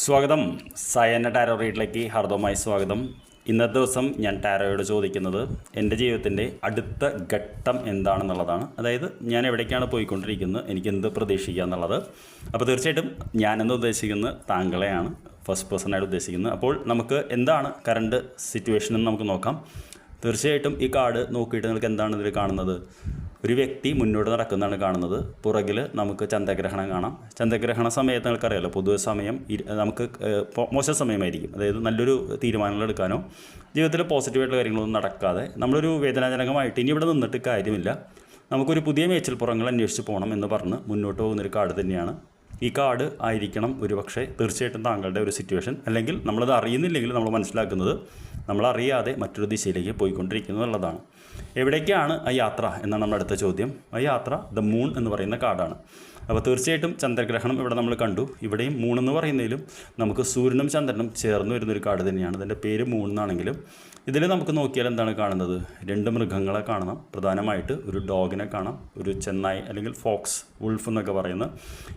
സ്വാഗതം. സയന ടാരോ റീഡിലേക്ക് ഹാർദവമായി സ്വാഗതം. ഇന്നത്തെ ദിവസം ഞാൻ ടാരോയോട് ചോദിക്കുന്നത് എൻ്റെ ജീവിതത്തിൻ്റെ അടുത്ത ഘട്ടം എന്താണെന്നുള്ളതാണ്. അതായത് ഞാൻ എവിടേക്കാണ് പോയിക്കൊണ്ടിരിക്കുന്നത്, എനിക്ക് എന്ത് പ്രതീക്ഷിക്കുക എന്നുള്ളത്. അപ്പോൾ തീർച്ചയായിട്ടും ഞാനെന്ന് ഉദ്ദേശിക്കുന്നത് താങ്കളെയാണ്, ഫസ്റ്റ് പേഴ്സണായിട്ട് ഉദ്ദേശിക്കുന്നത്. അപ്പോൾ നമുക്ക് എന്താണ് കറണ്ട് സിറ്റുവേഷൻ എന്ന് നമുക്ക് നോക്കാം. തീർച്ചയായിട്ടും ഈ കാർഡ് നോക്കിയിട്ട് നിങ്ങൾക്ക് എന്താണ് ഇതിൽ കാണുന്നത്? ഒരു വ്യക്തി മുന്നോട്ട് നടക്കുന്നതാണ് കാണുന്നത്. പുറകിൽ നമുക്ക് ചന്ദ്രഗ്രഹണം കാണാം. ചന്ദ്രഗ്രഹണ സമയത്ത് നിങ്ങൾക്കറിയാമല്ലോ, പൊതുവെ സമയം നമുക്ക് മോശം സമയമായിരിക്കും. അതായത് നല്ലൊരു തീരുമാനങ്ങൾ എടുക്കാനോ ജീവിതത്തിൽ പോസിറ്റീവായിട്ടുള്ള കാര്യങ്ങളൊന്നും നടക്കാതെ നമ്മളൊരു വേദനാജനകമായിട്ട് ഇനി ഇവിടെ നിന്നിട്ട് കാര്യമില്ല, നമുക്കൊരു പുതിയ മേച്ചിൽപ്പുറങ്ങൾ അന്വേഷിച്ച് പോകണം എന്ന് പറഞ്ഞ് മുന്നോട്ട് പോകുന്നൊരു കാർഡ് തന്നെയാണ്. ഈ കാർഡ് ആയിരിക്കണം ഒരുപക്ഷെ തീർച്ചയായിട്ടും താങ്കളുടെ ഒരു സിറ്റുവേഷൻ. അല്ലെങ്കിൽ നമ്മളത് അറിയുന്നില്ലെങ്കിൽ നമ്മൾ മനസ്സിലാക്കുന്നത് നമ്മളറിയാതെ മറ്റൊരു ദിശയിലേക്ക് പോയിക്കൊണ്ടിരിക്കുന്നു എന്നുള്ളതാണ്. എവിടേക്കാണ് ആ യാത്ര എന്നാണ് നമ്മുടെ അടുത്ത ചോദ്യം. ആ യാത്ര ദ മൂൺ എന്ന് പറയുന്ന കാർഡാണ്. അപ്പോൾ തീർച്ചയായിട്ടും ചന്ദ്രഗ്രഹണം ഇവിടെ നമ്മൾ കണ്ടു. ഇവിടെയും മൂൺ എന്ന് പറയുന്നതിലും നമുക്ക് സൂര്യനും ചന്ദ്രനും ചേർന്ന് വരുന്നൊരു കാർഡ് തന്നെയാണ്. ഇതിൻ്റെ പേര് മൂൺ എന്നാണെങ്കിലും ഇതിൽ നമുക്ക് നോക്കിയാൽ എന്താണ് കാണുന്നത്? രണ്ട് മൃഗങ്ങളെ കാണാം. പ്രധാനമായിട്ട് ഒരു ഡോഗിനെ കാണാം, ഒരു ചെന്നായി അല്ലെങ്കിൽ ഫോക്സ്, വുൾഫ് എന്നൊക്കെ പറയുന്നത്.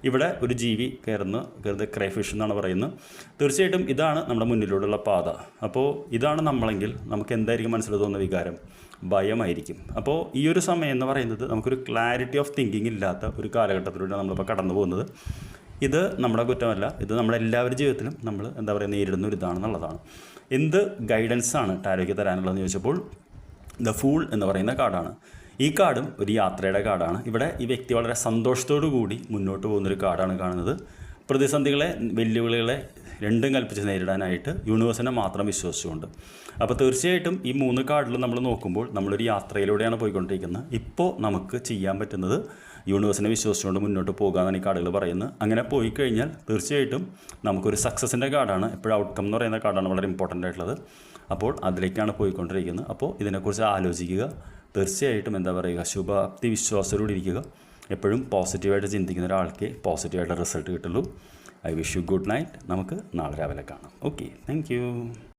ഇവിടെ ഒരു ജീവി കയറുന്നത് ക്രൈഫിഷ് എന്നാണ് പറയുന്നത്. തീർച്ചയായിട്ടും ഇതാണ് നമ്മുടെ മുന്നിലൂടെയുള്ള പാത. അപ്പോൾ ഇതാണ് നമ്മളെങ്കിൽ നമുക്ക് എന്തായിരിക്കും മനസ്സിൽ തോന്നുന്ന വികാരം? ഭയമായിരിക്കും. അപ്പോൾ ഈ ഒരു സമയം എന്ന് പറയുന്നത് നമുക്കൊരു ക്ലാരിറ്റി ഓഫ് തിങ്കിങ് ഇല്ലാത്ത ഒരു കാലഘട്ടത്തിലൂടെ നമ്മളിപ്പോൾ കടന്നു പോകുന്നത്. ഇത് നമ്മുടെ കുറ്റമല്ല, ഇത് നമ്മളെല്ലാവരുടെ ജീവിതത്തിലും നമ്മൾ നേരിടുന്ന ഒരു ഇതാണെന്നുള്ളതാണ്. എന്ത് ഗൈഡൻസാണ് ടാരോയ്ക്ക് തരാനുള്ളതെന്ന് ചോദിച്ചപ്പോൾ ദ ഫൂൾ എന്ന് പറയുന്ന കാർഡാണ്. ഈ കാർഡും ഒരു യാത്രയുടെ കാർഡാണ്. ഇവിടെ ഈ വ്യക്തി വളരെ സന്തോഷത്തോടു കൂടി മുന്നോട്ട് പോകുന്നൊരു കാർഡാണ് കാണുന്നത്. പ്രതിസന്ധികളെ, വെല്ലുവിളികളെ രണ്ടും കൽപ്പിച്ച് നേരിടാനായിട്ട് യൂണിവേഴ്സിനെ മാത്രം വിശ്വസിച്ചുകൊണ്ട്. അപ്പോൾ തീർച്ചയായിട്ടും ഈ മൂന്ന് കാർഡിലും നമ്മൾ നോക്കുമ്പോൾ നമ്മളൊരു യാത്രയിലൂടെയാണ് പോയിക്കൊണ്ടിരിക്കുന്നത്. ഇപ്പോൾ നമുക്ക് ചെയ്യാൻ പറ്റുന്നത് യൂണിവേഴ്സിനെ വിശ്വസിച്ചുകൊണ്ട് മുന്നോട്ട് പോകാമെന്നാണ് ഈ കാർഡുകൾ പറയുന്നത്. അങ്ങനെ പോയി കഴിഞ്ഞാൽ തീർച്ചയായിട്ടും നമുക്കൊരു സക്സസിൻ്റെ കാർഡാണ്. എപ്പോഴും ഔട്ട്കം എന്ന് പറയുന്ന കാർഡാണ് വളരെ ഇമ്പോർട്ടൻ്റ് ആയിട്ടുള്ളത്. അപ്പോൾ അതിലേക്കാണ് പോയിക്കൊണ്ടിരിക്കുന്നത്. അപ്പോൾ ഇതിനെക്കുറിച്ച് ആലോചിക്കുക. തീർച്ചയായിട്ടും ശുഭാപ്തി വിശ്വാസത്തോടെ ഇരിക്കുക. എപ്പോഴും പോസിറ്റീവായിട്ട് ചിന്തിക്കുന്ന ഒരാൾക്ക് പോസിറ്റീവായിട്ട് റിസൾട്ട് കിട്ടുള്ളൂ. I wish you good night. നമുക്ക് നാളെ രാവിലെ കാണാം. Okay, thank you.